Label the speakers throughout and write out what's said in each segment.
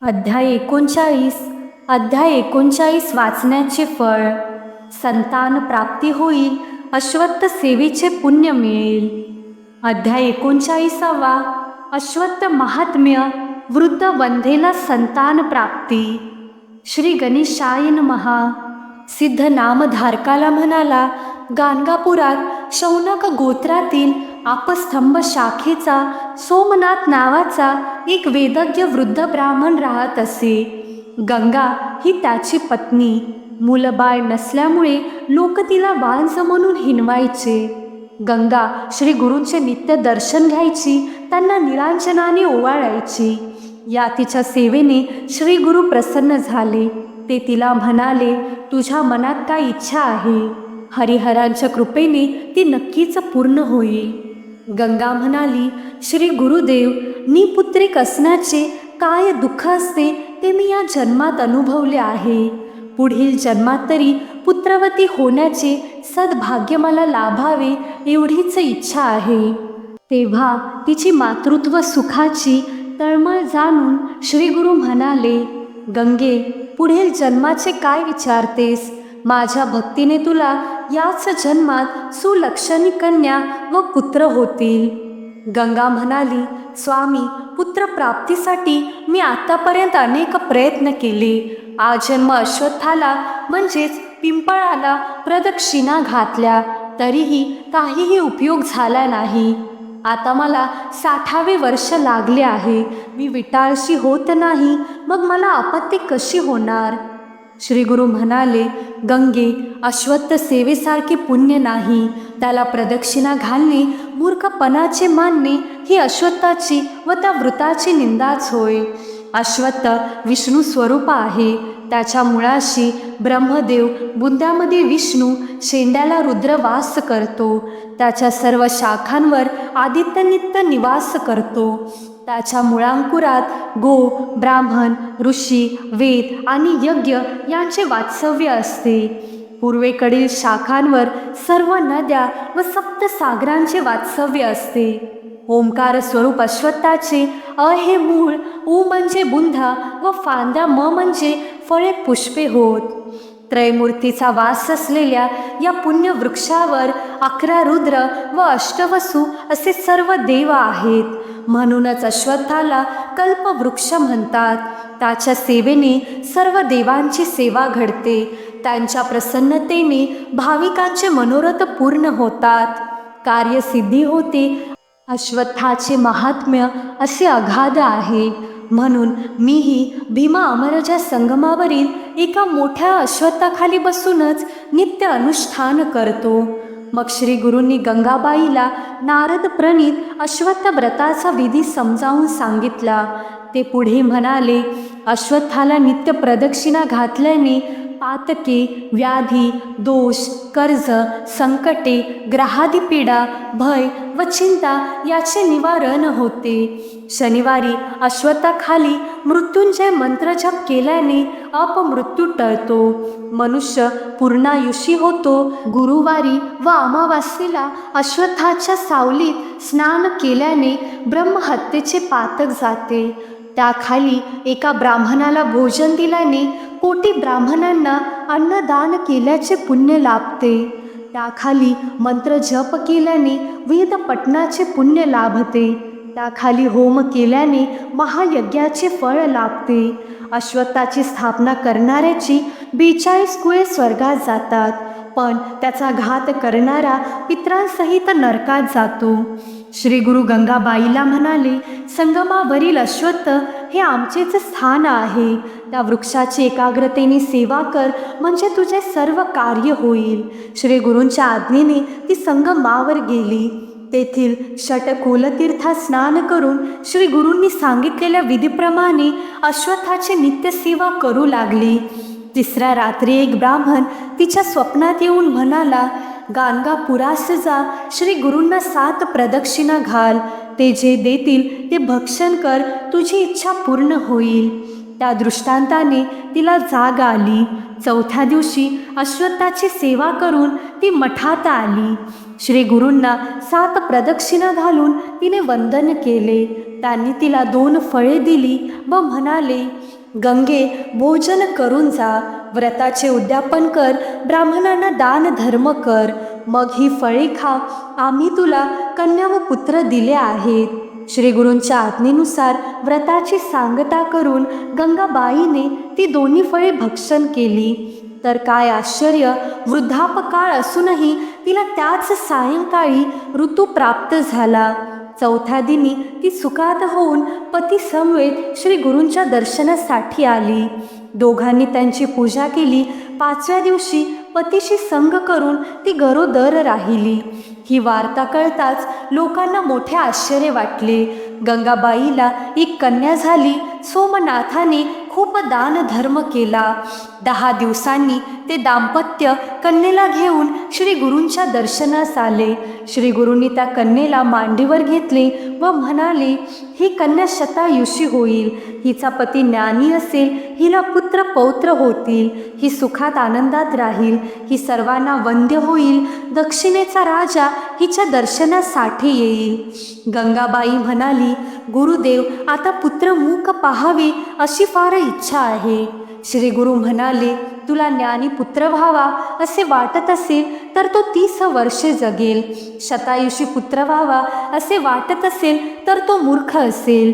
Speaker 1: अध्याय 39 वाचण्याचे फळ. संतान प्राप्ती होईल, अश्वत्थ सेवेचे पुण्य मिळेल. अध्याय 39 अश्वत्थ महात्म्य. वृद्ध वंध्येला संतान प्राप्ती. श्री गणेशाय नमः. सिद्ध नामधारकाला म्हणाला, गाणगापुरात शौनक गोत्रातील आपस्तंभ शाखेचा सोमनाथ नावाचा एक वेदज्ञ वृद्ध ब्राह्मण राहत असे. गंगा ही त्याची पत्नी. मुलबाळ नसल्यामुळे लोक तिला बांझ म्हणून हिणवायचे. गंगा श्री गुरूंचे नित्य दर्शन घ्यायची, त्यांना निरांजनाने ओवाळायची. या तिच्या सेवेने श्री गुरु प्रसन्न झाले. ते तिला म्हणाले, तुझ्या मनात काय इच्छा आहे? हरिहरांच्या कृपेने ती नक्कीच पूर्ण होईल. गंगा म्हणाली, श्री गुरुदेव, निपुत्रिक असण्याचे काय दुःख असते ते मी या जन्मात अनुभवले आहे. पुढील जन्मात तरी पुत्रवती होण्याचे सद्भाग्य मला लाभावे एवढीच इच्छा आहे. तेव्हा तिची मातृत्व सुखाची तळमळ जाणून श्री गुरु म्हणाले, गंगे, पुढील जन्माचे काय विचारतेस? माझ्या भक्तीने तुला याच जन्मात सुलक्षणी कन्या व पुत्र होतील. गंगा म्हणाली, स्वामी, पुत्रप्राप्तीसाठी मी आतापर्यंत अनेक प्रयत्न केले. आजन्म अश्वत्थाला म्हणजेच पिंपळाला प्रदक्षिणा घातल्या, तरीही काहीही उपयोग झाला नाही. आता मला 60वे वर्ष लागले आहे. मी विटाळशी होत नाही, मग मला आपत्ती कशी होणार? श्री गुरु म्हणाले, गंगे, अश्वत्थ सेवेसारखे पुण्य नाही. त्याला प्रदक्षिणा घालणे मूर्खपणाचे मानणे ही अश्वत्थाची व त्या वृताची निंदाच होय. अश्वत्थ विष्णू स्वरूप आहे. त्याच्या मुळाशी ब्रह्मदेव, बुंद्यामध्ये विष्णू, शेंड्याला रुद्र वास करतो. त्याच्या सर्व शाखांवर आदित्य नित्य निवास करतो. त्याच्या मुळांकुरात गो, ब्राह्मण, ऋषी, वेद आणि यज्ञ यांचे वास्तव्य असते. पूर्वेकडील शाखांवर सर्व नद्या व सप्तसागरांचे वास्तव्य असते. ओंकार स्वरूप अश्वत्थाचे अ हे मूळ, उ म्हणजे बुंधा व फांद्या म म्हणजे फळे पुष्पे होत. त्रयमूर्तीचा वास असलेल्या या पुण्य वृक्षावर 11 रुद्र व अष्टवसु असे सर्व देव आहेत. म्हणूनच अश्वत्थाला कल्पवृक्ष म्हणतात. त्याच्या सेवेने सर्व देवांची सेवा घडते. त्यांच्या प्रसन्नतेने भाविकांचे मनोरथ पूर्ण होतात, कार्यसिद्धी होते. अश्वत्थाचे महात्म्य असे अगाध आहे. म्हणून मीही भीमा अमरजा संगमावरील एका मोठ्या अश्वत्थाखाली बसूनच नित्य अनुष्ठान करतो. मग श्री गुरूंनी गंगाबाईला नारद प्रणीत अश्वत्थ व्रताचा विधी समजावून सांगितला. ते पुढे म्हणाले, अश्वत्थाला नित्य प्रदक्षिणा घातल्याने पातके, व्याधी, दोष, कर्ज, संकटे, ग्रहादी पीडा, भय व चिंता याचे निवारण होते. शनिवारी अश्वत्थाखाली मृत्युंजय मंत्रजप केल्याने अपमृत्यू टळतो. मनुष्य पूर्णायुषी होतो. गुरुवारी व अमावास्येला अश्वत्थाच्या सावलीत स्नान केल्याने ब्रह्महत्येचे पातक जाते. त्याखाली एका ब्राह्मणाला भोजन दिल्याने कोटी ब्राह्मणांना अन्नदान केल्याचे पुण्य लाभते. त्याखाली मंत्र जप केल्याने वेद पठणाचे पुण्य लाभते. त्याखाली होम केल्याने महायज्ञाचे फळ लाभते. अश्वत्थाची स्थापना करणाऱ्याची 42 कुळे स्वर्गात जातात, पण त्याचा घात करणारा पित्रांसहित नरकात जातो. श्री गुरु गंगाबाईला म्हणाले, संगमावरील अश्वत्थ हे आमचेच स्थान आहे. त्या वृक्षाची एकाग्रतेने सेवा कर, म्हणजे तुझे सर्व कार्य होईल. श्री गुरूंच्या आज्ञेने ती संगमावर गेली. तेथील षटकुलतीर्थात स्नान करून श्री गुरूंनी सांगितलेल्या विधीप्रमाणे अश्वत्थाची नित्यसेवा करू लागली. तिसऱ्या रात्री एक ब्राह्मण तिच्या स्वप्नात येऊन म्हणाला, गाणगापुरास जा, श्री गुरूंना 7 प्रदक्षिणा घाल. ते जे देतील ते भक्षण कर, तुझी इच्छा पूर्ण होईल. त्या दृष्टांताने तिला जाग आली. 4थ्या दिवशी अश्वत्थाची सेवा करून ती मठात आली. श्री गुरूंना 7 प्रदक्षिणा घालून तिने वंदन केले. त्यांनी तिला 2 फळे दिली व म्हणाले, गंगे भोजन करून जा, व्रताचे उद्यापन कर, ब्राह्मणांना दान धर्म कर, मग ही फळे खा. आम्ही तुला कन्या व पुत्र दिले आहेत. श्री गुरूंच्या आज्ञेनुसार व्रताची सांगता करून गंगाबाईने ती दोन्ही फळे भक्षण केली. तर काय आश्चर्य, वृद्धापकाळ असूनही तिला त्याच सायंकाळी ऋतू प्राप्त झाला. चौथ्या दिनी ती सुखात होऊन पती समवेत श्री गुरूंच्या दर्शनासाठी आली. दोघांनी त्यांची पूजा केली. 5व्या दिवशी पतीशी संग करून ती गरोदर राहिली. ही वार्ता कळताच लोकांना मोठे आश्चर्य वाटले. गंगाबाईला एक कन्या झाली. सोमनाथाने खूप दान धर्म केला. 10 दिवसांनी ते दाम्पत्य कन्येला घेऊन श्री गुरूंच्या दर्शनास आले. श्री गुरूंनी त्या कन्येला मांडीवर घेतले व म्हणाले, ही कन्या शतायुषी होईल. हिचा पती ज्ञानी असेल. हिला पुत्र पौत्र होतील. ही सुखात आनंदात राहील. ही सर्वांना वंद्य होईल. दक्षिणेचा राजा हिच्या दर्शनासाठी येईल. गंगाबाई म्हणाली, गुरुदेव, आता पुत्रमुख पाहावे अशी फार इच्छा आहे. श्री गुरु म्हणाले, तुला ज्ञानी पुत्र व्हावा असे वाटत असेल तर तो 30 वर्षे जगेल. शतायुषी पुत्र व्हावा असे वाटत असेल तर तो मूर्ख असेल.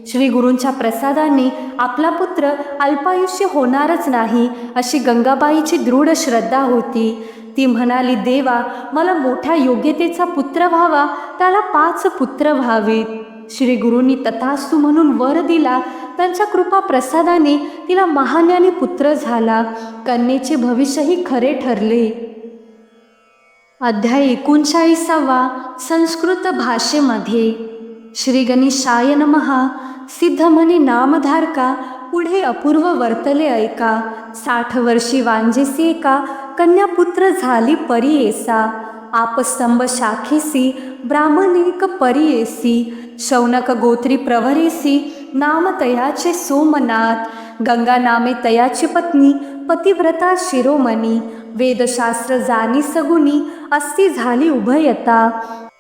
Speaker 1: श्री गुरूंच्या प्रसादाने आपला पुत्र अल्पायुष्य होणारच नाही अशी गंगाबाईची दृढ श्रद्धा होती. ती म्हणाली, देवा, मला मोठ्या योग्यतेचा पुत्र व्हावा, त्याला 5 पुत्र व्हावेत. श्री गुरूंनी तथास्तु म्हणून वर दिला. त्यांच्या कृपा प्रसादाने तिला महाज्ञानी पुत्र झाला. कन्येचे भविष्यही खरे ठरले. अध्याय 39 संस्कृत भाषेमध्ये. श्री गणेशाय नमः. सिद्ध म्हणे नामधारका, पुढे अपूर्व वर्तले ऐका. 60 वर्षी वांजेसी एका, कन्यापुत्र झाली परियेसा. आपस्तंभ शाखेसी, ब्राह्मणेक परियेसी. शौनक गोत्री प्रवरेसी, नाम तयाचे सोमनाथ. गंगा नामे तयाची पत्नी, पतिव्रता शिरोमणी. वेदशास्त्र जाणी सगुनी, अस्ती झाली उभयता.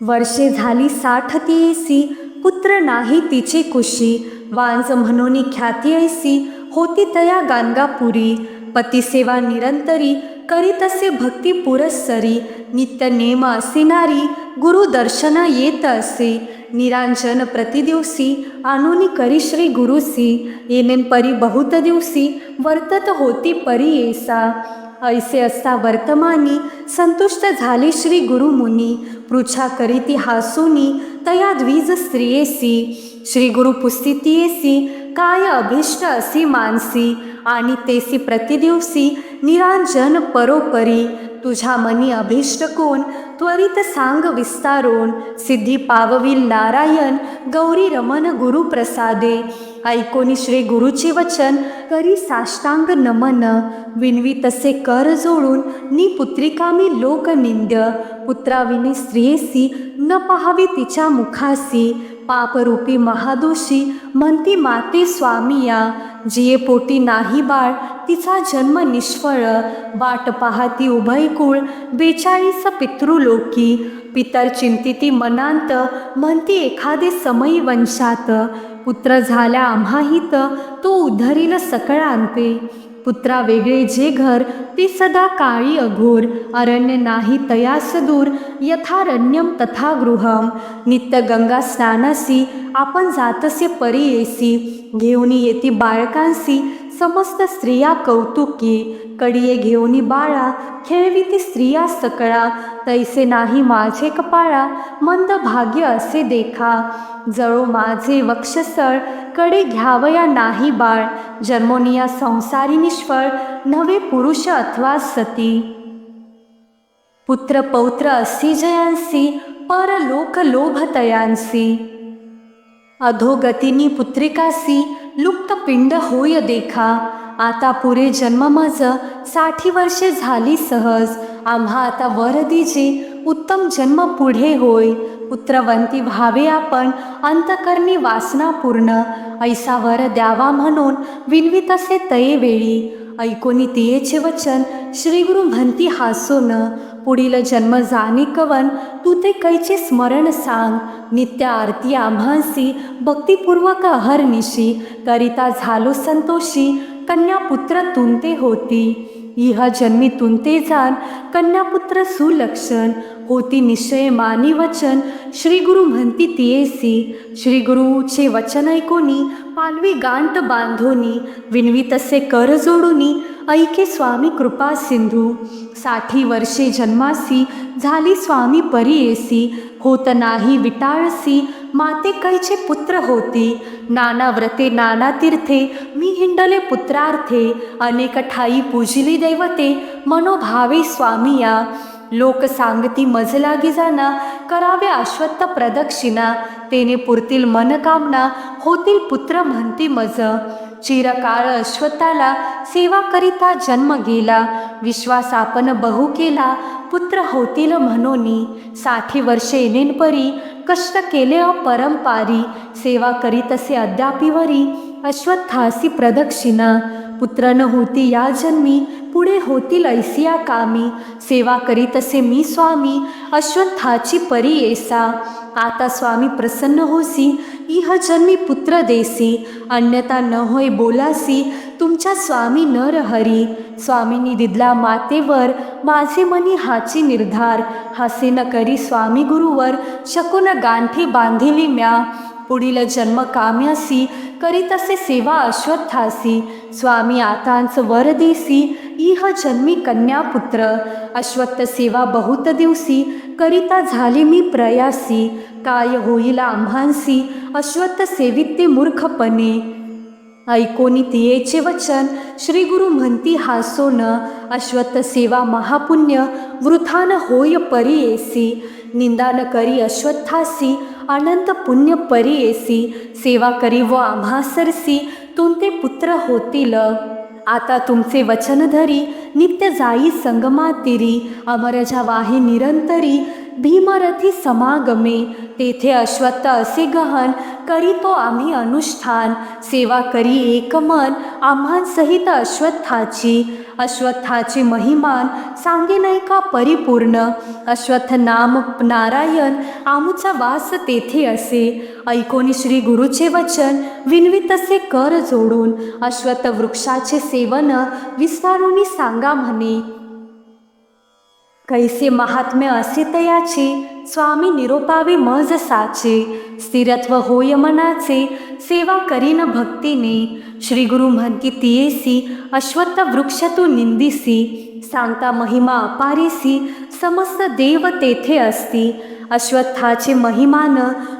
Speaker 1: वर्षे झाली 60 तियेसी, पुत्र नाही तिचे कुशी. वांज म्हणून ख्याती ऐसी, होती तया गाणगापुरी. पतिसेवा निरंतरी, करीत असे भक्ती पुरस्सरी. नित्य नेम असे नारी, गुरु दर्शन येत असे. निरांजन प्रतिदिवसी, आणूनी करी श्री गुरुसी. येनेन परी बहुत दिवसी, वर्तत होती परियेसा. ऐसे असता वर्तमानी, संतुष्ट झाले श्री गुरुमुनी. पृच्छा करीती हासुनी, तया द्विज स्त्रियेसी. श्री गुरु पुस्तितीयेसी, काय अभिष्ट असी मानसी. आणि तेसी प्रतिदिवसी, निरांजन परोपरी. तुझ्या मनी अभिष्ट कोण, त्वरित सांग विस्तारोन. सिद्धी पावविल नारायण, गौरी रमन गुरु प्रसादे. ऐकोनी श्री गुरुचे वचन, करी साष्टांग नमन. विनवी तसे कर जोडून, निपुत्रिकामी लोकनिंद्य. पुत्राविने स्त्रियेसी, न पाहावी तिच्या मुखासी. पापरूपी महादोषी, म्हणती माते स्वामिया. जिये पोटी नाही बाळ, तिचा जन्म निष्फळ. वाट पाहती उभयकुळ, 42 पितृलोकी. पितर चिंतिती मनांत, म्हणती एखादे समयी वंशात. पुत्र झाल्या आम्हाहित, तो उद्धरील सकळांते. पुत्रा वेगळे जे घर, ते सदा काळी अघोर. अरण्य नाही तयास दूर, यथारण्यम तथा गृहम. नित्य गंगा स्नानासी, आपण जातसे परियेसी. घेऊनी येती बाळकांसी, समस्त स्त्रिया कौतुकी. कडिये घेऊनी बाळा, खेळवी ती स्त्रिया सकळा. तैसे नाही माझे कपाळा, मंद भाग्य असे देखा. जळो माझे वक्षस्थळ, कडे घ्यावया नाही बाळ. जन्मोनिया संसारी निष्फळ, नवे पुरुष अथवा सती. पुत्र पौत्र असी जयांसी, परलोक लोभ तयांसी. अधोगतीनी पुत्रिकासी, लुप्त पिंड होय देखा. आता पुरे जन्म मज, 60 वर्षे झाली सहज. आम्हा आता वर दिजे, उत्तम जन्म पुढे होय. पुत्रवंती व्हावे आपण, अंतकरणी वासना पूर्ण. ऐसा वर द्यावा म्हणून, विनवीत असे तये वेळी. ऐकोनी तियेचे वचन श्री गुरु म्हणती हासोन, पुढील जन्म जाणे कवन, तू ते कैचे स्मरण सांग. नित्य आरती आम्हासी भक्तिपूर्वक अहर्निशी, करिता झालो संतोषी, कन्यापुत्र तुंते होती. इह जन्मी तुंते जाण, कन्यापुत्र सुलक्षण, होती निश्चय मानी वचन, श्री गुरु म्हणती तियेसी. श्री गुरुचे वचन ऐकोनी पालवी गांठ बांधोनी, विनवी तसे कर जोडूनी, ऐके स्वामी कृपा सिंधू. 60 वर्षे जन्मासी झाली स्वामी परियेसी, होत नाही विटाळसी, माते कैचे पुत्र होती. नाना व्रते नाना तीर्थे मी हिंडले पुत्रार्थे, अनेक ठाई पूजिली दैवते मनोभावे स्वामी या. लोक सांगती मज लागी जाना, करावे अश्वत्थ प्रदक्षिणा, तेने पुरतील मनकामना, होतील पुत्र म्हणती मज. चिरकाळ अश्वत्थाला सेवा करिता जन्म गेला, विश्वास आपण बहु केला, पुत्र होतील म्हणोनी. 60 वर्षे येणेन परी, कष्ट केले अपरंपारी, सेवा करीतसे अद्यापीवरी, अश्वत्थासी प्रदक्षिणा. पुत्र न होती या जन्मी, पुढे होतील ऐसिया कामी, सेवा करीतसे मी स्वामी, अश्वत्थाची परी येसा. आता स्वामी प्रसन्न होसी, इह जन्मी पुत्र देसी, अन्यथा न होय बोलासी, तुमच्या स्वामी नर हरी. स्वामींनी दिदला मातेवर, माझे मनी हाची निर्धार, हासे न करी स्वामी गुरुवर, शकून गांठी बांधिली म्या. पुढील जन्म काम्यासी, करीतसे सेवा अश्वत्थासी, स्वामी आतांच वर देसी, इह जन्मी कन्यापुत्र. अश्वत्थ सेवा बहुत दिवसी, करिता झाली मी प्रयासी, काय होईल आम्हांसी, अश्वत्थ सेविते मूर्खपणे. ऐकोनी तियेचे वचन श्री गुरु म्हणती हासोन, अश्वत्थ सेवा महापुण्य, वृथान होय परियेसी. निंदान करी अश्वत्थासी, अनंत पुण्य परियेसी. सेवा करी व आम्हा सरसी, तुमते पुत्र होतील. आता तुमचे वचन धरी, नित्य जाई संगमातिरी, अमरजा वाहे निरंतरी, भीमरथी समागमे. तेथे अश्वत्थ असे गहन, करीतो आम्ही अनुष्ठान, सेवा करी एक मन, आम्हांसहित अश्वत्थाची. अश्वत्थाची महिमान सांगे नाही का परिपूर्ण, अश्वत्थ नाम नारायण, आमुचा वास तेथे असे. ऐकोनी श्री गुरुचे वचन, विनवी तसे कर जोडून, अश्वत्थ वृक्षाचे सेवन, विस्तारुनी सांगा म्हणे. कैसे महात्म्य असे तयाचे, स्वामी निरोपावे मज साचे. स्थिरत्व होय मनाचे, सेवा करीन भक्तीने. श्री गुरु म्हणती तियेसी, अश्वत्थ वृक्ष तू निंदिसी, सांगता महिमा अपारीसी, समस्त देव तेथे असती. अश्वत्थाचे महिमान,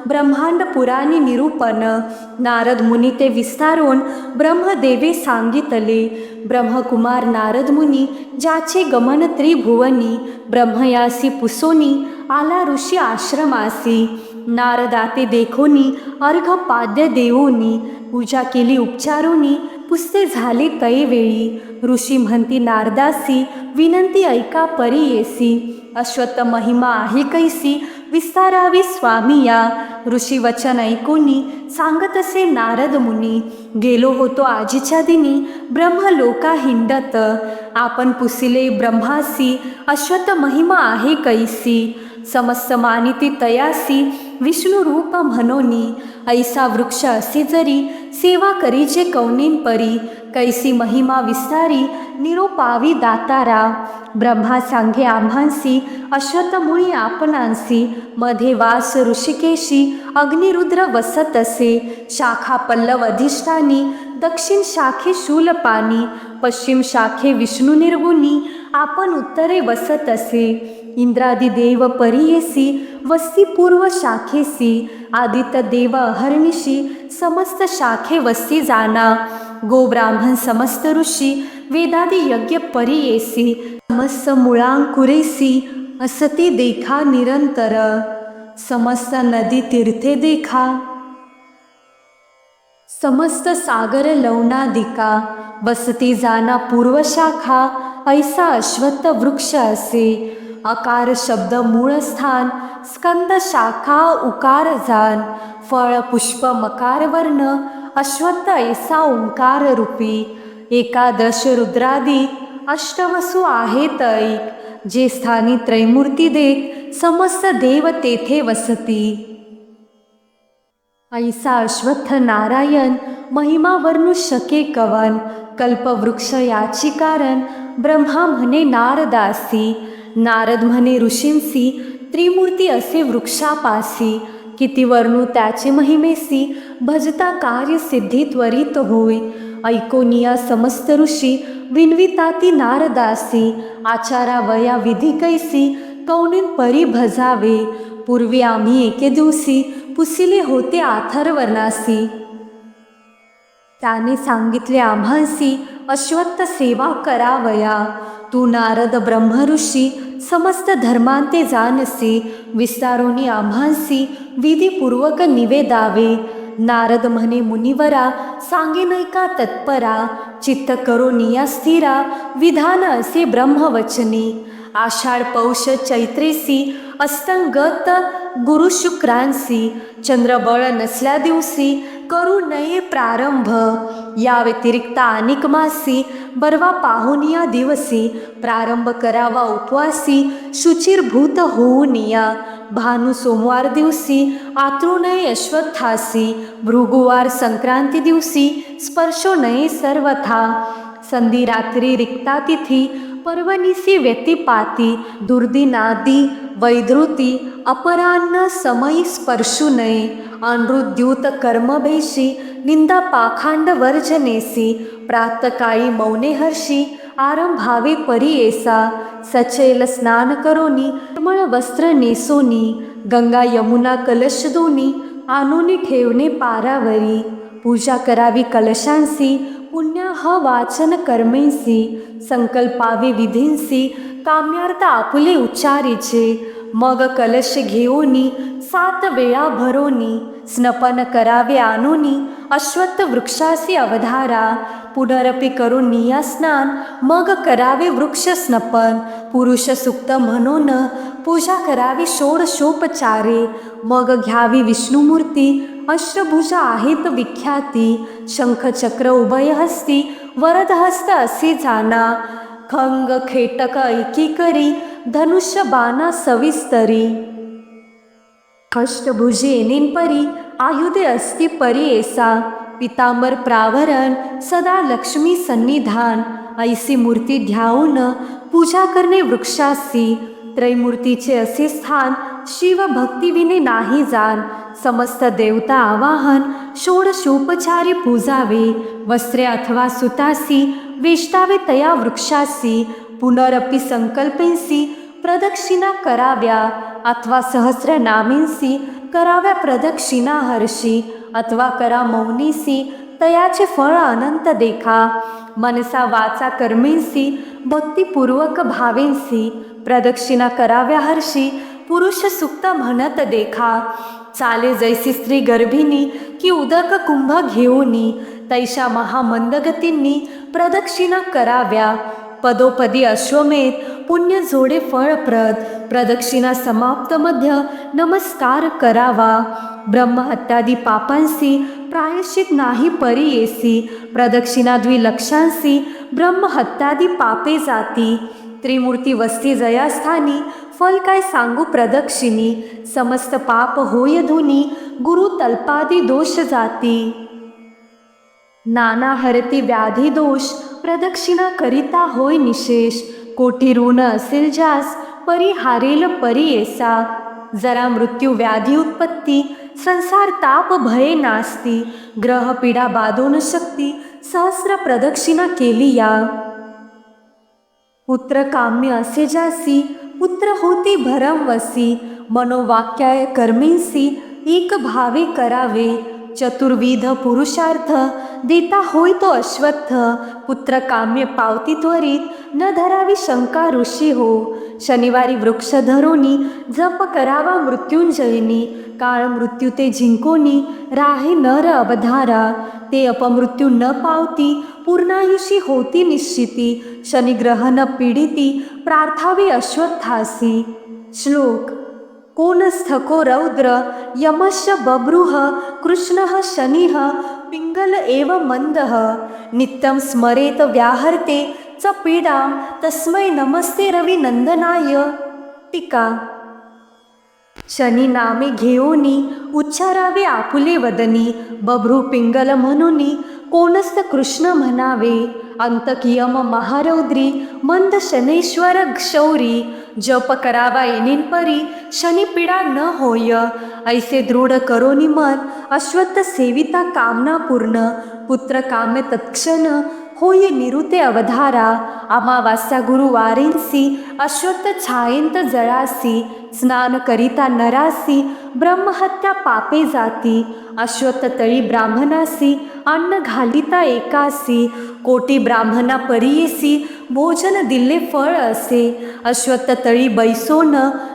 Speaker 1: ब्रह्मांड पुराणी निरूपण, नारद मुनी ते विस्तारून, ब्रह्मदेवे सांगितले. ब्रह्मकुमार नारद मुनी, ज्याचे गमन त्रिभुवनी, ब्रह्मयासी पुसोनी, आला ऋषी आश्रमासी. नारदाते देखोनी, अर्घपाद्य देवोनी, पूजा केली उपचारोनी, पुसते झाले तैवेळी. ऋषी म्हणती नारदासी, विनंती ऐका परियेसी. अश्वत्थ महिमा आहे कैसी, विस्तारावी स्वामी या. ऋषी वचन ऐकोनी, सांगत असे नारद मुनी, गेलो होतो आजीच्या दिनी, ब्रह्मलोका हिंडत, आपण पुसिले ब्रह्मासी, अश्वत्थ महिमा आहे कैसी. समस्त मानिती तयासी, विष्णू रूप म्हणोनी, ऐसा वृक्ष असे जरी, सेवा करीचे कौनेन परी, कैसी महिमा विस्तारी, निरोपावी दातारा. ब्रह्मा सांगे आम्हांसी, अश्वत्थ मुळी आपणांसी, मध्ये वास ऋषिकेशी, अग्निरुद्र वसत असे. शाखा पल्लव अधिष्ठानी, दक्षिण शाखे शूलपानी, पश्चिम शाखे विष्णू निर्गुणी, आपण उत्तरे वसत असे. इंद्रादी देव परियेसी, वस्ती पूर्व शाखेसी, आदित्य देव अहर्निशी, समस्त शाखे वस्ती जाना. गो ब्राह्मण समस्त ऋषी, वेदादी यज्ञ परियेसी, समस्त मुळांकुरेसी, असती देखा निरंतर, समस्त नदी तीर्थे देखा, समस्त सागर लवणादिका, बसती जाना पूर्व शाखा, ऐसा अश्वत्थ वृक्ष असे. अकार शब्द मूळ स्थान, स्कंद शाखा उकार जान, फळ पुष्प मकार वर्ण, अश्वत्थ ऐसा ओंकार रूपी. एकादश रुद्रादी अष्टवसु आहेत ऐक, जे स्थानी त्रैमूर्ती देत समस्त देव तेथे वसती. ऐसा अश्वत्थ नारायण महिमा वर्णू शके कवन, कल्पवृक्ष याची कारण ब्रह्मा म्हणे नारदासी. नारद म्हणे ऋषींसी, त्रिमूर्ती असे वृक्षापासी. किती वर्णू त्याचे महिमेसी, भजता कार्य सिद्धी त्वरित होय. ऐकोनिया समस्त ऋषी विनविताती नारदासी. आचारा वया विधी कैसी, कौनेन परी भजावे. पूर्वी आम्ही एके दिवशी पुसिले होते अथर्वणासी. त्याने सांगितले आम्हासी, अश्वत्थ सेवा करावया. तू नारद ब्रह्मऋषी समस्त धर्मांते जानसी. विस्तारोनी आम्हासी विधीपूर्वक निवेदावे. नारद म्हणे मुनिवरा, सांगे नैका तत्परा. चित्त करो निया स्थिरा, विधान असे ब्रह्मवचनी. आषाढ पौष चैत्रेसी अस्तंगत गुरुशुक्रांसी. चंद्रबळ नसल्या दिवशी करू नये प्रारंभ. या व्यतिरिक्त अनेक मासी बरवा पाहून या दिवसी. प्रारंभ करावा उपवासी, शुचिरभूत होऊन या. भानु सोमवार दिवशी आतरू नये अश्वत्थासी. भृगुवार संक्रांती दिवशी स्पर्शो नये सर्वथा. संधी रात्री रिक्ता तिथी पर्वनिसी व्यतिपाती. दुर्दिनादी वैधृती अपरान्न समयी स्पर्शू नये. अनृद्यूत कर्मभेशी निंदा पाखांड वर्जनेसी. प्रातकाळी मौने हर्षी आरंभावे परियेसा. सचैल स्नान करोनी निर्मळ वस्त्र नेसोनी. गंगा यमुना कलश दोनी आणूनी ठेवणे पारावरी. पूजा करावी कलशांसी, पुण्याह वाचन कर्मेंसी. संकल्पावे विधींसी, काम्यार्थ आपुले उच्चारीचे. मग कलश घेऊनी 7 वेळा भरोनी. स्नपन करावे आणोनी अश्वत्थ वृक्षासी अवधारा. पुनरपि करून निया स्नान, मग करावे वृक्ष स्नपन. पुरुष सुक्त म्हणून पूजा करावी षोडशोपचारे. मग घ्यावी विष्णुमूर्ती, अष्टभुजा आहेत विख्याती. शंख चक्र उभयहस्ती, वरदहस्त असे जाना. खंग खेटक ऐकी करी, धनुष्य बाणा सविस्तरी. अष्टभुजी येणेन परी, आयुधे असती परियेसा. पितांबर प्रावरण, सदा लक्ष्मी सन्निधान. ऐसी मूर्ती ध्याऊन पूजा करणे वृक्षासी. त्रैमूर्तीचे असे स्थान, शिव भक्तिविने नाही जाण. समस्त देवता आवाहन, षोडशोपचारी पूजावे. वस्त्रे अथवा सुतासी, वेष्टावे तया वृक्षासी. पुनरपि संकल्पेंसी प्रदक्षिणा कराव्या. अथवा सहस्र नामेंसी कराव्या प्रदक्षिणा हर्षी. अथवा करा मौनीसी, तयाचे फळ अनंत देखा. मनसा वाचा कर्मेंसी, भक्तिपूर्वक भावेंसी. प्रदक्षिणा कराव्या हर्षी, पुरुष सुक्त म्हणत देखा. चाले जैसी स्त्री गर्भिणी, की उदक कुंभ घेऊनी. तैशा महामंदगतींनी प्रदक्षिणा कराव्या. पदोपदी अश्वमेध पुण्य जोडे फळप्रद. प्रदक्षिणा समाप्त मध्य नमस्कार करावा. ब्रह्महत्यादी पापांसी प्रायश्चित नाही परियेसी. प्रदक्षिणा द्विलक्षांसी ब्रह्महत्यादी पापे जाती. त्रिमूर्ती वस्ती जयास्थानी, फल काय सांगू प्रदक्षिणी. समस्त पाप होय धुनी, गुरु तल्पादी दोष जाती. नाना हरती व्याधी दोष, प्रदक्षिणा करिता होय निशेष. कोटी ऋण असेल ज्यास, परिहारेल परियेसा. जरा मृत्यू व्याधी उत्पत्ती, संसार ताप भये नास्ती. ग्रह पीडा बाधोन शक्ती, सहस्र प्रदक्षिणा केली या. पुत्र काम्य असे जासी, पुत्र होती भरमवसी. मनोवाक्याय कर्मेंसी, एक भावे करावे. चतुर्विध पुरुषार्थ देता होय तो अश्वत्थ. पुत्र काम्य पावती त्वरित, न धरावी शंका ऋषी हो. शनिवारी वृक्ष धरोनी, जप करावा मृत्युंजयनी. काळ मृत्यू ते जिंकोनी, राहे नर अवधारा. ते अपमृत्यू न पावती, पूर्णायुषी होती निश्चिती. शनिग्रह न पीडिती, प्रार्थावे अश्वत्थासी. श्लोक. कोनस्थको रौद्र यमश्च बभ्रुः कृष्णः शनिः पिङ्गल एव मन्दः नित्यं स्मरेत व्याहर्ते च पीडां तस्मै नमस्ते रविनंदनाय। टीका। शनी नामे घेऊनी उच्चारावे आपुले वदनी, बभ्रू पिंगल म्हणूनी कोणस्त कृष्ण म्हणावे, अंतक यम महारौद्री मंद शनेश्वर क्षौरी, जप करावा येणीन परी शनी पीडा न होय, ऐसे दृढ करोनी मन अश्वत्थ सेविता कामना पूर्ण, पुत्र काम्य तत्क्षण होय निरुते अवधारा, अमावास्या गुरुवारेंसी अश्वत्थ छायेंत जळासी, स्नान करिता नरासी ब्रह्महत्या पापे जाती, अश्वत्थ तळी ब्राह्मणासी अन्न घालिता एकासी, कोटी ब्राह्मणा परियेसी भोजन दिले फळ असे, अश्वत्थ तळी बैसोन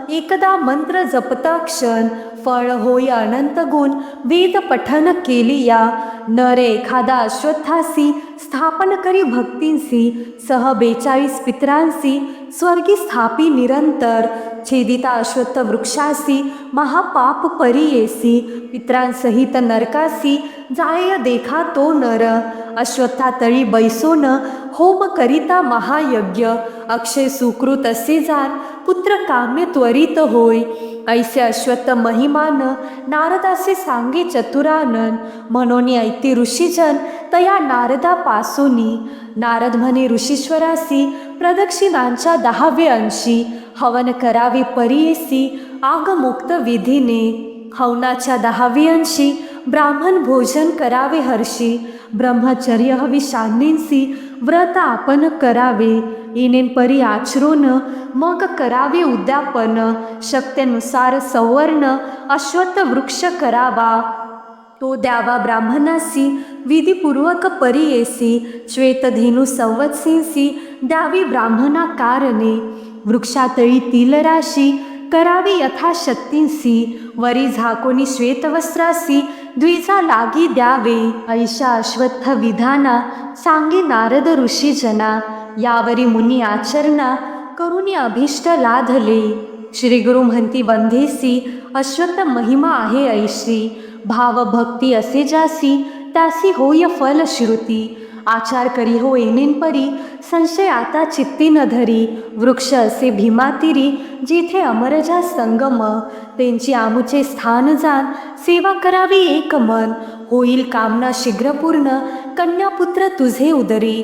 Speaker 1: एकदा मंत्र जपता क्षण, फळ होय अनंत गुण वेद पठन केलिया, नर एखादा अश्वत्थासी स्थापन करी भक्तींसी, सह 42 पित्रांसी स्वर्गी स्थापी निरंतर, छेदिता अश्वत्थ वृक्षासी महापाप परियेसी, पित्रांसहित नरकासी जाय देखा तो नर, अश्वत्था तळी बैसोन होम करिता महायज्ञ, अक्षय सुकृत असे जाण पुत्र काम्य त्वरित होय, ऐसे अश्वत्थ महिमान नारदासे सांगे चतुरानन, म्हणून ऐती ऋषीजन तया नारदापासोनी, नारद म्हणे ऋषीश्वरासी प्रदक्षिणांच्या 10वे अंशी, हवन करावे परियेसी आगमुक्त विधीने, हवनाच्या 10वे अंशी ब्राह्मण भोजन करावे हर्षी, ब्रह्मचर्य हवी शांनींसी व्रत आपण करावे, येणेन परी आचरून मग करावे उद्यापन, शक्त्यनुसार सवर्ण अश्वत्थ वृक्ष करावा, तो द्यावा ब्राह्मणासी विधिपूर्वक परियेसी, श्वेतधेनु संवत्सेसी द्यावी ब्राह्मणा कारणे, वृक्षातळी तिलराशी करावी यथाशक्तींसी, वरी झाकोनी श्वेतवस्त्रासी द्विजा लागी द्यावे, ऐशा अश्वत्थ विधाना सांगे नारद ऋषीजना, यावरी मुनी आचरणा करुणी अभिष्ट लाधले, श्री गुरु म्हणती वंदेसी अश्वत्थ महिमा आहे ऐशी, भाव भक्ती असे जासी त्यासी होय फल श्रुती, आचार करी हो येणेन परी संशय आता चित्ती न धरी, वृक्ष असे भीमातिरी जिथे अमरजा संगम, त्यांची आमुचे स्थान जाण सेवा करावी एक मन, होईल कामना शीघ्र पूर्ण कन्यापुत्र तुझे उदरी,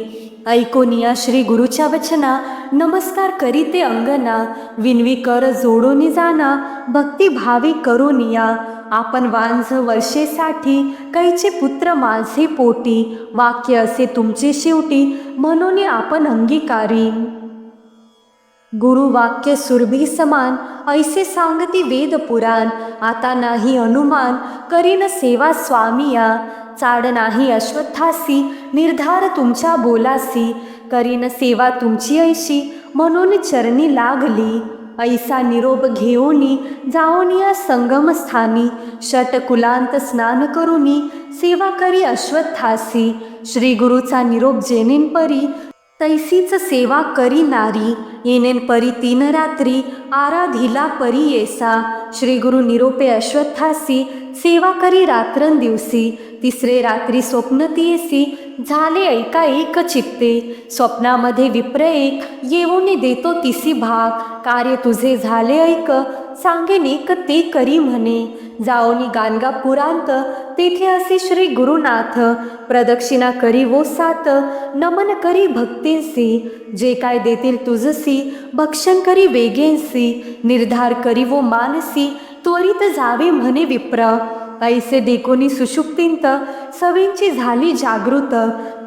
Speaker 1: ऐकोनिया श्री गुरुच्या वचना नमस्कार करीते अंगना, विनवी कर जोडोनी जाना भक्ती भावे करोनिया, आपण वांझ वर्षेसाठी कैचे पुत्र माझे पोटी, वाक्य असे तुमचे शेवटी म्हणून आपण अंगीकारी, गुरुवाक्य सुरभी समान ऐसे सांगती वेद पुराण, आता नाही अनुमान करीन सेवा स्वामिया, चाड नाही अश्वत्थासी निर्धार तुमच्या बोलासी, करीन सेवा तुमची ऐशी म्हणून चरणी लागली, ऐसा निरोप घेऊनी जाओनिया संगम स्थानी, षटकुलांत स्नान करुनी सेवा करी अश्वत्थासी, श्री गुरुचा निरोप जेनेन परी तैसीच सेवा करी नारी, येनेन परी 3 रात्री आराधिला परी येसा, श्री गुरु निरोपे अश्वत्थासी सेवा करी रात्रंदिवसी, 3रे रात्री स्वप्न तियेसी झाले ऐका एक चित्ते, स्वप्नामध्ये विप्र एक येऊन देतो तिसी भाग, कार्य तुझे झाले ऐक सांगेन एक ते करी म्हणे, जाओनी गाणगापुरांत तेथे असे श्री गुरुनाथ, प्रदक्षिणा करी वो 7 नमन करी भक्तींसी, जे काय देतील तुझसी भक्षण करी वेगेंसी, निर्धार करी वो मानसी त्वरित जावे म्हणे विप्र, ऐसे देखोनी सुषुप्तींत सवींची झाली जागृत,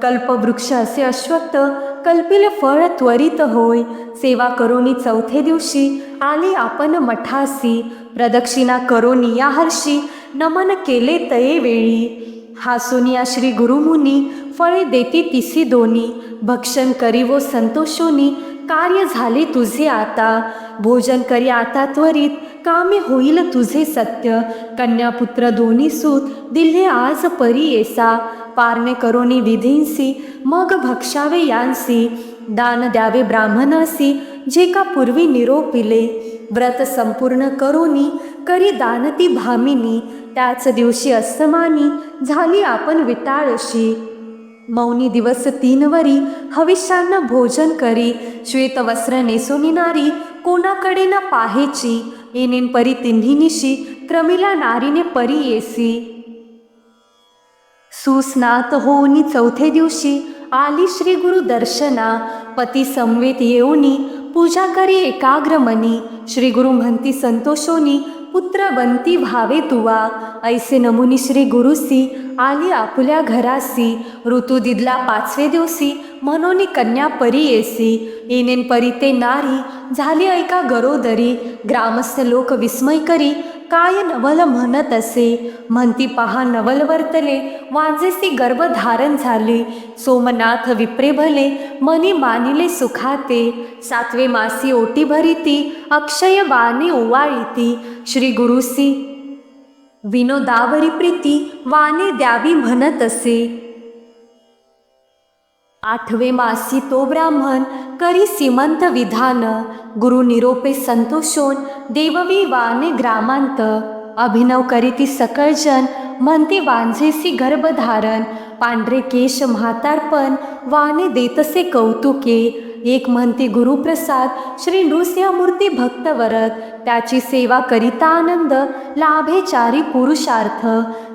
Speaker 1: कल्पवृक्ष असे अश्वत्थ कल्पिल फळ त्वरित होय, सेवा करोनी 4थ्या दिवशी आली आपण मठासी, प्रदक्षिणा करोनी या हर्षी नमन केले तये वेळी, हासोनिया श्री गुरुमुनी फळे देती तिसी दोनी, भक्षण करी वो संतोषोनी कार्य झाले तुझे आता, भोजन करी आता त्वरित कामे होईल तुझे सत्य, कन्यापुत्र दोन्ही सूत दिले आज परी येसा, पारणे करोनी विधींसी मग भक्षावे यांसी, दान द्यावे ब्राह्मणासी जे का पूर्वी निरोपिले, व्रत संपूर्ण करोनी करी दानती भामिनी, त्याच दिवशी अस्तमानी झाली आपण विटाळशी. मौनी दिवस 3 वरी हविष्यान्न भोजन करी, श्वेत वस्त्र नेसोनी नारी कोणाकडे न पाहेची, येणेन परी तिन्ही क्रमिला नारीने परी येसी. सुस्नात होऊनी 4थ्या दिवशी आली श्री गुरु दर्शना, पती समवेत येऊनी पूजा करी एकाग्र मनी, श्री गुरु म्हणती संतोषोनी पुत्र बनती भावे तुवा, ऐसे नमुनी श्री गुरुसी आली आपुल्या घरासी, ऋतू दिदला 5वे दिवशी म्हणून कन्या परी येसी, येणेन परी ते नारी झाली ऐका गरोदरी, ग्रामस्थ लोक विस्मय करी काय नवल म्हणत असे, म्हणती पहा नवल वर्तले वांजेसी गर्भधारण झाले, सोमनाथ विप्रे भले मनी मानिले सुखाते, 7वे मासी ओटी भरिती अक्षय बाणे ओवाळीती, श्री गुरुसी विनोदावरी प्रीती वाणे द्यावी म्हणत असे. 8वे मासी तो ब्राह्मण करी सीमंत विधान, गुरु निरोपे संतोषोन देववी वाने ग्रामांत, अभिनव करीती सकळजन म्हणते वांझेसी गर्भधारण, पांढरे केश म्हातारपण वाने देतसे कौतुके, एक म्हणती गुरुप्रसाद श्री नृसिंहमूर्ती भक्तवरत, त्याची सेवा करिता आनंद लाभे चारी पुरुषार्थ,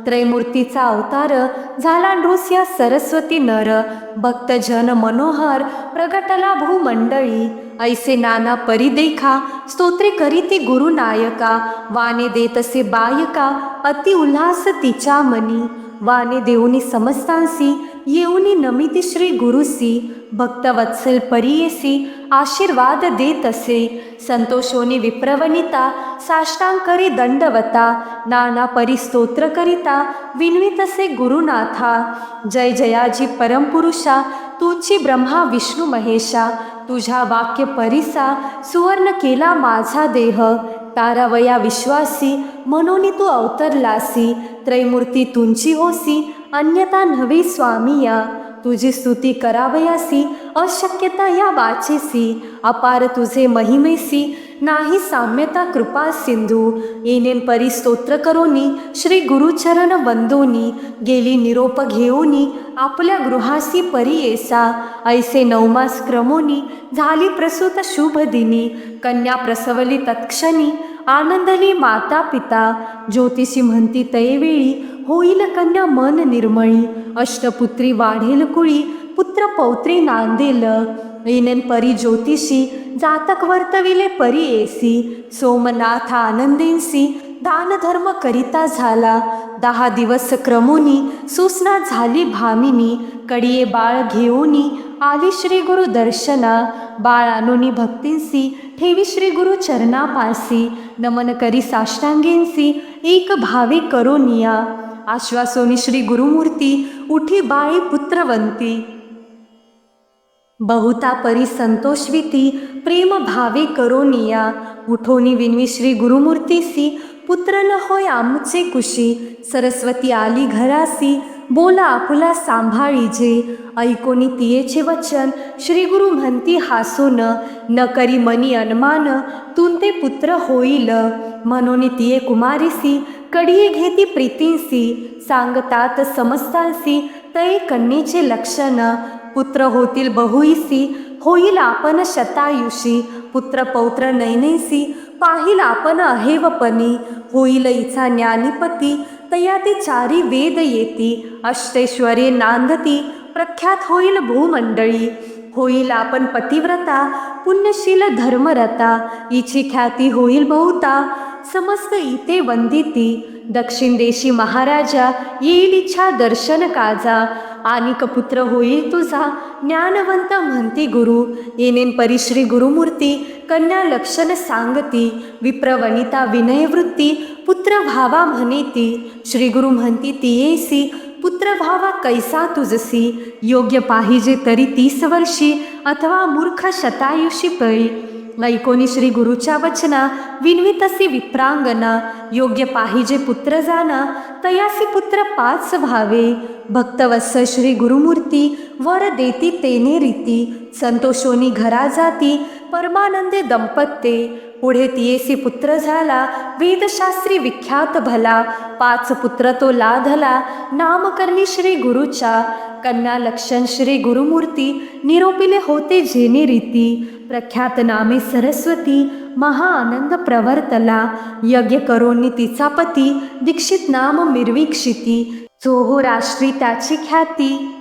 Speaker 1: त्रैमूर्तीचा अवतार झाला नृसिंह सरस्वती नर, भक्तजन मनोहर प्रगटला भूमंडळी, ऐसे नाना परी देखा स्तोत्रे करीती गुरुनायका, वाने देतसे बायका अति उल्हास तिच्या मनी, वाने देऊनी समस्तांसी येऊनी नमिती श्री गुरुसी, भक्तवत्सल परीयसी आशीर्वाद देत असे, संतोषोनी विप्रवनिता साष्टांग करी दंडवता, नाना परी स्तोत्र करिता विनवित असे गुरुनाथा, जय जयाजी परमपुरुषा तुझी ब्रह्मा विष्णू महेशा, तुझ्या वाक्य परिसा सुवर्ण केला माझा देह, तारावया विश्वासी म्हणून तू अवतरलासी, त्रैमूर्ती तुमची होसी अन्यथा नव्हे स्वामी या, तुझी स्तुती करावयासी अशक्यता या वाचेसी, अपार तुझे महिमेसी नाही साम्यता कृपा सिंधू, येणेन परी स्तोत्र करोनी श्री गुरुचरण वंदोनी, गेली निरोप घेऊनी आपल्या गृहासी परी येसा, ऐसे 9 मास क्रमोनी झाली प्रसूत शुभ दिनी, कन्या प्रसवली तत्क्षणी आनंदली माता पिता, ज्योतिषी म्हणती तैवेळी होईल कन्या मन निर्मळी, अष्टपुत्री वाढेल कुळी पुत्र पौत्री नांदेल, येणेन परी ज्योतिषी जातक वर्तविले परी येसी, सोमनाथ आनंदेंसी दानधर्म करिता झाला, 10 दिवस क्रमोनी सुस्ना झाली भामिनी, कडिये बाळ घेऊनी आली श्री गुरु दर्शना, बाळ आणुनी भक्तींसी ठेवी श्री गुरु चरणापासी, नमन करी साष्टांगेंसी एक भावे करोनिया, आश्वासोनी श्री गुरुमूर्ती उठी बाळी पुत्रवंती, बहुता परी संतोषविती प्रेम भावे करोनिया, उठोनी विनवी श्री गुरुमूर्तीसी पुत्र न होय आमचे कुशी, सरस्वती आली घरासी बोला आपुला सांभाळीजे, ऐकोनी तियेचे वचन श्री गुरु म्हणती हासून, न करी मनी अनुमान तुंते पुत्र होईल, म्हणून तिये कुमारीसी कडिये घेती प्रीतींसी, सांगतात समस्तांसी तै कन्येचे लक्षण, पुत्र होतील बहुईसी होईल आपण शतायुषी, पुत्र पौत्र नैनैसी पाहिल आपण अहेवपणी, होईल इचा ज्ञानीपती तया ते 4 वेद येती, अष्टैश्वर्ये नांदती प्रख्यात होईल भूमंडळी, होईल आपण पतिव्रता पुण्यशील धर्मरता, इची ख्याती होईल बहुता समस्त इथे वंदिती, दक्षिण देशी महाराजा येईल इच्छा दर्शन काजा, आनिक पुत्र होईल तुझा ज्ञानवंत म्हणती गुरु, येणेन परी श्री गुरुमूर्ती कन्या लक्षण सांगती, विप्रवनिता विनयवृत्ती पुत्र भावा म्हणेती, श्री गुरु म्हणती तियेसी पुत्र भावा कैसा तुझसी, योग्य पाहिजे तरी 30 वर्षी अथवा मूर्ख शतायुषी पळी, ऐकोनी श्री गुरुच्या वचना विनवितसी विप्रांगना, योग्य पाहिजे पुत्र जाना, तयासी पुत्र पाच व्हावे. भक्तवत्स श्री गुरुमूर्ती, वर देती तेने रीती, संतोषोनी घरा जाती, परमानंदे दंपत्ये. पुढे तियेसी पुत्र झाला, वेदशास्त्री विख्यात भला, पाच पुत्र तो लाधला, नामकर्णी श्री गुरुच्या. कन्या लक्षण श्री गुरुमूर्ती, निरोपिले होते जेने रीती, प्रख्यात नामे सरस्वती, महाआनंद प्रवर्तला. यज्ञ करोनी तिचा पती, दीक्षित नाम मिरवीक्षिती, चोहो राष्ट्री त्याची ख्याती.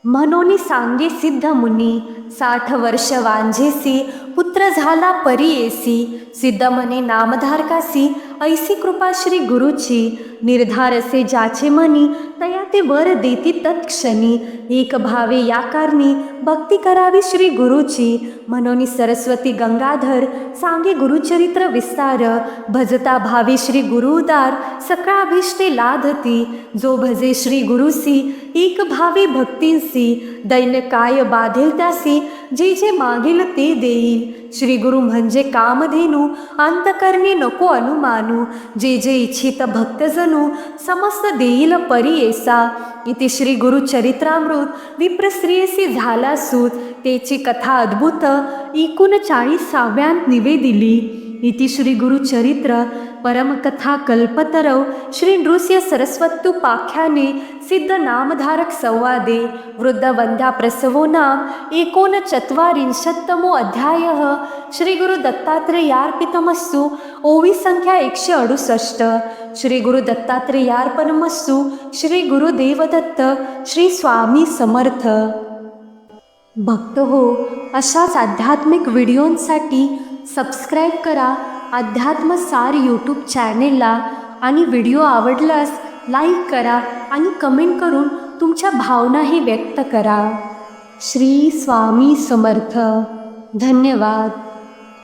Speaker 1: म्हणून सांगे सिद्ध मुनी, 60 वर्ष वांझेसी, पुत्र झाला परियेसी. सिद्ध म्हणे नामधारकासी, ऐसी कृपा श्री गुरुची. निर्धार असे ज्याचे मनी, तया ते वर देती तत्क्षणी. एक भावे या कारणी, भक्ती करावी श्री गुरुची. म्हणून सरस्वती गंगाधर, सांगे गुरुचरित्र विस्तार. भजता भावे श्री गुरुदार, सकळा अभिष्टे लाधती. जो भजे श्री गुरुसी, एक भावे भक्तींसी. दैन्य काय बाधेल त्यासी, जे जे मागेल ते देईल. श्री गुरु म्हणजे कामधेनू, अंतकरणी नको अनुमानू. जे जे इच्छित भक्तजनू, समस्त देईल परियेसा. इति श्री गुरुचरित्रामृत विप्रश्रेयसी झाला सूत. तेची कथा अद्भुत 39व्यात निवेदिली. इति श्री गुरुचरित्र परमकथा कल्पतरौ श्री नृस्य सरस्वत्युपाख्याने सिद्ध नामधारक संवादे वृद्ध वंद्या प्रसवो नाम 39तमो अध्यायः. श्री गुरु दत्तात्रेयार्पितमस्तु. ओवी संख्या 168. श्री गुरु दत्तात्रेयार्पणमस्तु. श्री गुरुदेवदत्त. श्री स्वामी समर्थ. भक्त हो, अशाच आध्यात्मिक व्हिडिओंसाठी सबस्क्राईब करा अध्यात्मसार यूट्यूब चॅनेलला. आणि व्हिडिओ आवडल्यास लाईक करा आणि कमेंट करून तुमच्या भावनाही व्यक्त करा. श्री स्वामी समर्थ. धन्यवाद.